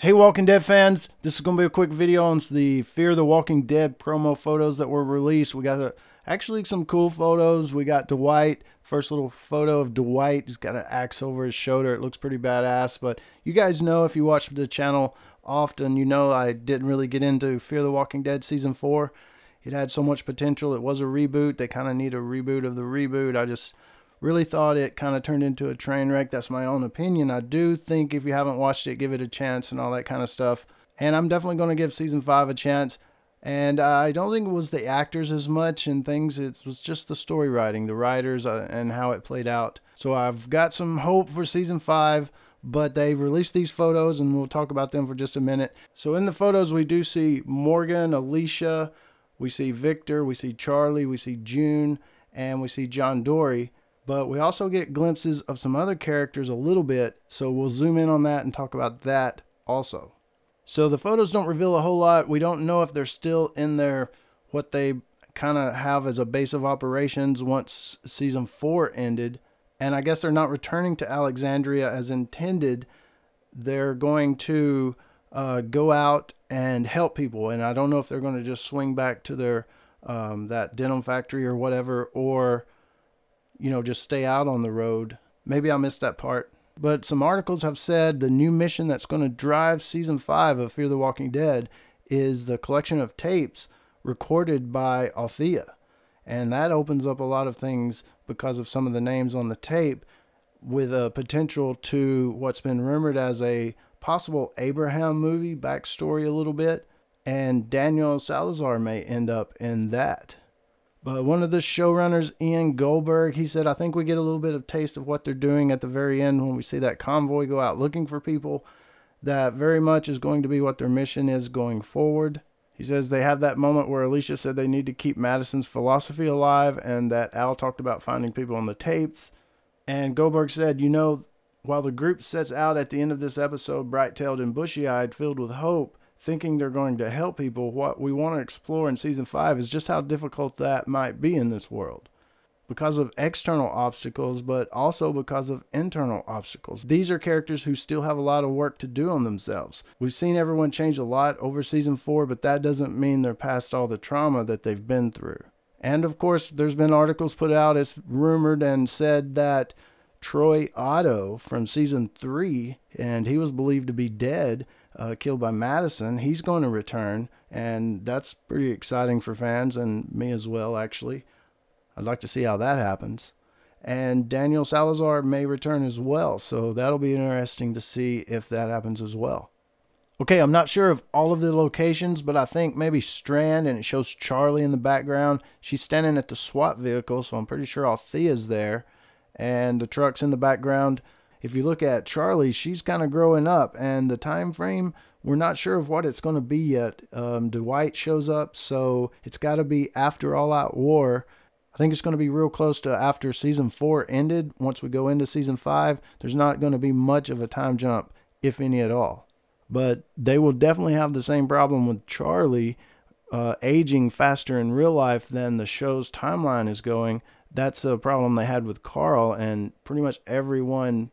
Hey Walking Dead fans, this is going to be a quick video on the Fear the Walking Dead promo photos that were released. We got actually some cool photos. We got Dwight, first little photo of Dwight. He's got an axe over his shoulder. It looks pretty badass, but you guys know, if you watch the channel often, you know I didn't really get into Fear the Walking Dead Season 4. It had so much potential. It was a reboot. They kind of need a reboot of the reboot. I just really thought it kind of turned into a train wreck. That's my own opinion. I do think if you haven't watched it, give it a chance and all that kind of stuff. And I'm definitely going to give Season 5 a chance. And I don't think it was the actors as much and things. It was just the story writing, the writers, and how it played out. So I've got some hope for Season 5. But they've released these photos, and we'll talk about them for just a minute. So in the photos, we do see Morgan, Alicia, we see Victor, we see Charlie, we see June, and we see John Dory. But we also get glimpses of some other characters a little bit, so we'll zoom in on that and talk about that also. So the photos don't reveal a whole lot. We don't know if they're still in their, what they kind of have as a base of operations once Season 4 ended. And I guess they're not returning to Alexandria as intended. They're going to go out and help people. And I don't know if they're going to just swing back to their that denim factory or whatever, or you know, just stay out on the road. Maybe I missed that part. But some articles have said the new mission that's going to drive Season 5 of Fear the Walking Dead is the collection of tapes recorded by Althea. And that opens up a lot of things because of some of the names on the tape, with a potential to what's been rumored as a possible Abraham movie backstory a little bit. And Daniel Salazar may end up in that. But one of the showrunners, Ian Goldberg, he said, I think we get a little bit of taste of what they're doing at the very end when we see that convoy go out looking for people. That very much is going to be what their mission is going forward. He says they have that moment where Alicia said they need to keep Madison's philosophy alive, and that Al talked about finding people on the tapes. And Goldberg said, you know, while the group sets out at the end of this episode bright-tailed and bushy-eyed, filled with hope, thinking they're going to help people, what we want to explore in Season 5 is just how difficult that might be in this world. Because of external obstacles, but also because of internal obstacles. These are characters who still have a lot of work to do on themselves. We've seen everyone change a lot over Season 4, but that doesn't mean they're past all the trauma that they've been through. And of course, there's been articles put out, it's rumored and said that Troy Otto from Season 3, and he was believed to be dead, killed by Madison, he's going to return, and that's pretty exciting for fans and me as well, actually. I'd like to see how that happens. And Daniel Salazar may return as well, so that'll be interesting to see if that happens as well. Okay, I'm not sure of all of the locations, but I think maybe Strand, and it shows Charlie in the background. She's standing at the SWAT vehicle, so I'm pretty sure Althea's there. And the truck's in the background. If you look at Charlie, she's kind of growing up, and the time frame, we're not sure of what it's going to be yet. Dwight shows up, so it's got to be after All Out War. I think it's going to be real close to after Season 4 ended. Once we go into Season 5, there's not going to be much of a time jump, if any at all. But they will definitely have the same problem with Charlie aging faster in real life than the show's timeline is going. That's a problem they had with Carl, and pretty much everyone,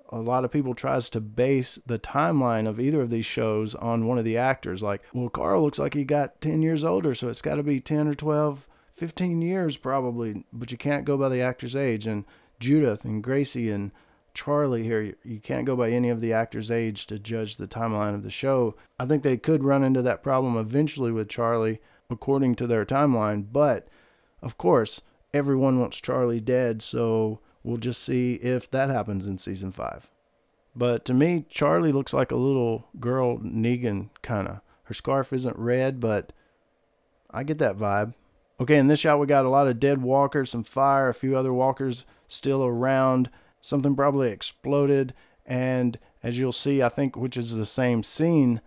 a lot of people tries to base the timeline of either of these shows on one of the actors. Like, well, Carl looks like he got 10 years older, so it's got to be 10 or 12, 15 years probably, but you can't go by the actor's age. And Judith and Gracie and Charlie here, you can't go by any of the actor's age to judge the timeline of the show. I think they could run into that problem eventually with Charlie, according to their timeline, but of course, everyone wants Charlie dead, so we'll just see if that happens in Season 5. But to me, Charlie looks like a little girl Negan, kind of. Her scarf isn't red, but I get that vibe. Okay, in this shot we got a lot of dead walkers, some fire, a few other walkers still around. Something probably exploded, and as you'll see, I think, which is the same scene,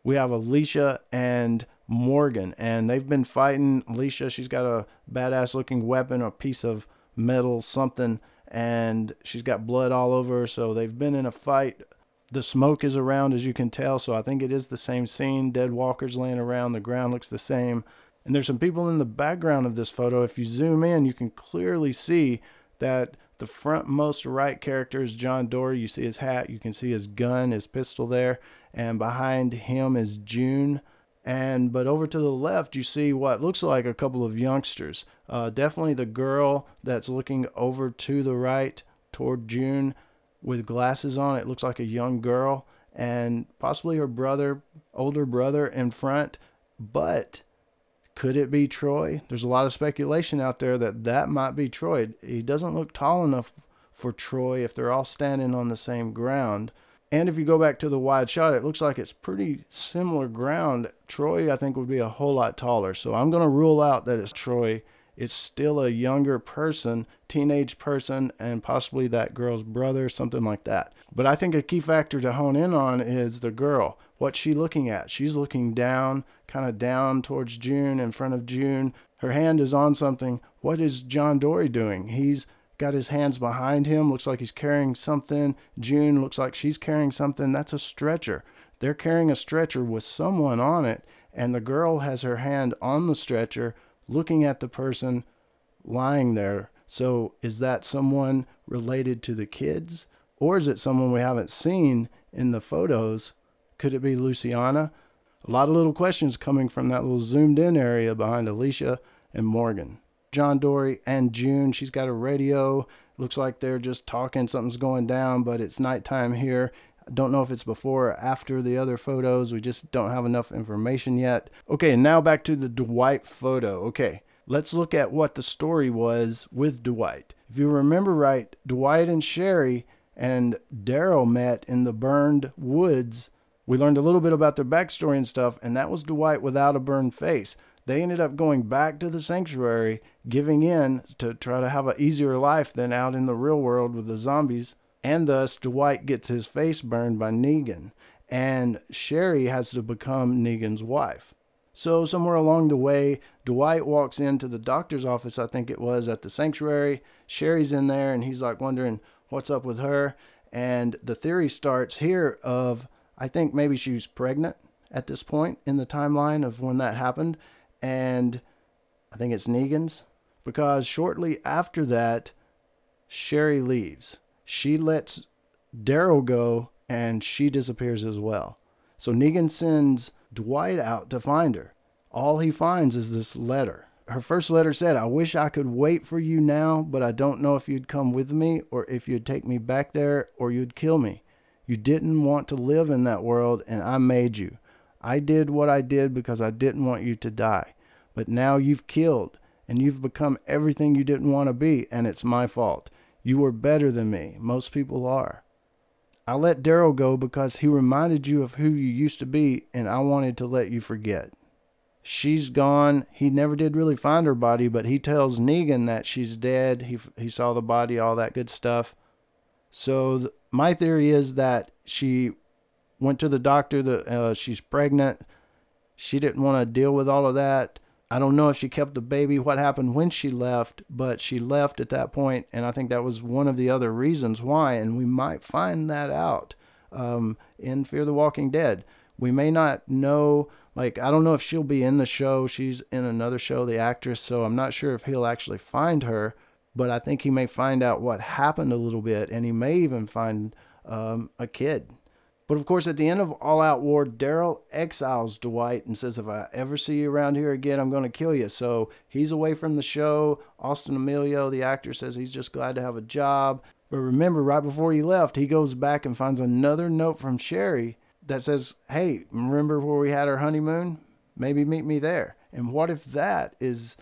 we have Alicia and Morgan, and they've been fighting. Alicia, she's got a badass looking weapon, a piece of metal something, and she's got blood all over her, so they've been in a fight. The smoke is around, as you can tell, so I think it is the same scene. Dead walkers laying around, the ground looks the same, and there's some people in the background of this photo. If you zoom in, you can clearly see that The frontmost right character is John Dory. You see his hat, you can see his gun, his pistol there, and behind him is June. But over to the left, you see what looks like a couple of youngsters. Definitely the girl that's looking over to the right toward June with glasses on. It looks like a young girl, and possibly her brother, older brother in front. But could it be Troy? There's a lot of speculation out there that that might be Troy. He doesn't look tall enough for Troy if they're all standing on the same ground. And if you go back to the wide shot, it looks like it's pretty similar ground. Troy, I think, would be a whole lot taller. So I'm going to rule out that it's Troy. It's still a younger person, teenage person, and possibly that girl's brother, something like that. But I think a key factor to hone in on is the girl. What's she looking at? She's looking down, kind of down towards June, in front of June. Her hand is on something. What is John Dory doing? He's got his hands behind him. Looks like he's carrying something. June looks like she's carrying something. That's a stretcher. They're carrying a stretcher with someone on it, and the girl has her hand on the stretcher looking at the person lying there. So is that someone related to the kids? Or is it someone we haven't seen in the photos? Could it be Luciana? A lot of little questions coming from that little zoomed in area behind Alicia and Morgan. John Dory and June, she's got a radio. Looks like they're just talking. Something's going down, but it's nighttime here. I don't know if it's before or after the other photos. We just don't have enough information yet. Okay, now back to the Dwight photo. Okay, let's look at what the story was with Dwight. If you remember right, Dwight and Sherry and Daryl met in the burned woods. We learned a little bit about their backstory and stuff, and that was Dwight without a burned face. They ended up going back to the sanctuary, giving in to try to have an easier life than out in the real world with the zombies. And thus, Dwight gets his face burned by Negan. And Sherry has to become Negan's wife. So somewhere along the way, Dwight walks into the doctor's office, I think it was, at the sanctuary. Sherry's in there, and he's like wondering what's up with her. And the theory starts here of, I think maybe she was pregnant at this point in the timeline of when that happened. And I think it's Negan's, because shortly after that, Sherry leaves. She lets Daryl go, and she disappears as well. So Negan sends Dwight out to find her. All he finds is this letter. Her first letter said, "I wish I could wait for you now, but I don't know if you'd come with me or if you'd take me back there or you'd kill me. You didn't want to live in that world, and I made you. I did what I did because I didn't want you to die. But now you've killed, and you've become everything you didn't want to be, and it's my fault. You were better than me. Most people are. I let Daryl go because he reminded you of who you used to be, and I wanted to let you forget. She's gone." He never did really find her body, but he tells Negan that she's dead. He saw the body, all that good stuff. So my theory is that she went to the doctor, she's pregnant. She didn't want to deal with all of that. I don't know if she kept the baby, what happened when she left, but she left at that point, and I think that was one of the other reasons why, and we might find that out in Fear the Walking Dead. We may not know, like, I don't know if she'll be in the show. She's in another show, the actress, so I'm not sure if he'll actually find her, but I think he may find out what happened a little bit, and he may even find a kid. But of course, at the end of All Out War, Daryl exiles Dwight and says, "If I ever see you around here again, I'm going to kill you." So he's away from the show. Austin Emilio, the actor, says he's just glad to have a job. But remember, right before he left, he goes back and finds another note from Sherry that says, "Hey, remember where we had our honeymoon? Maybe meet me there." And what if that is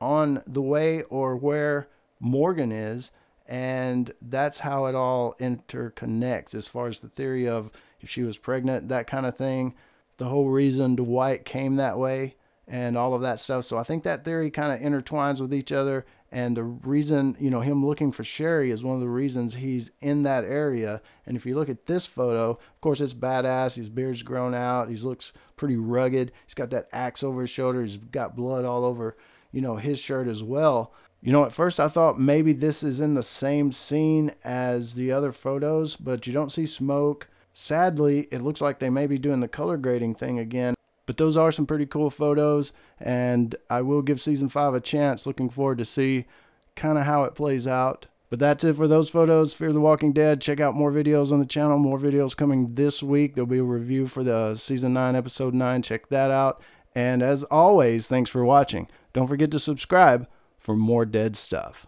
on the way or where Morgan is? And that's how it all interconnects as far as the theory of if she was pregnant, that kind of thing. The whole reason Dwight came that way and all of that stuff. So I think that theory kind of intertwines with each other. And the reason, you know, him looking for Sherry is one of the reasons he's in that area. And if you look at this photo, of course, it's badass. His beard's grown out. He looks pretty rugged. He's got that axe over his shoulder. He's got blood all over, you know, his shirt as well. You know, at first I thought maybe this is in the same scene as the other photos, but you don't see smoke. Sadly, it looks like they may be doing the color grading thing again. But those are some pretty cool photos, and I will give season 5 a chance. Looking forward to see kind of how it plays out. But that's it for those photos. Fear the Walking Dead. Check out more videos on the channel. More videos coming this week. There'll be a review for the Season 9, Episode 9. Check that out. And as always, thanks for watching. Don't forget to subscribe for more dead stuff.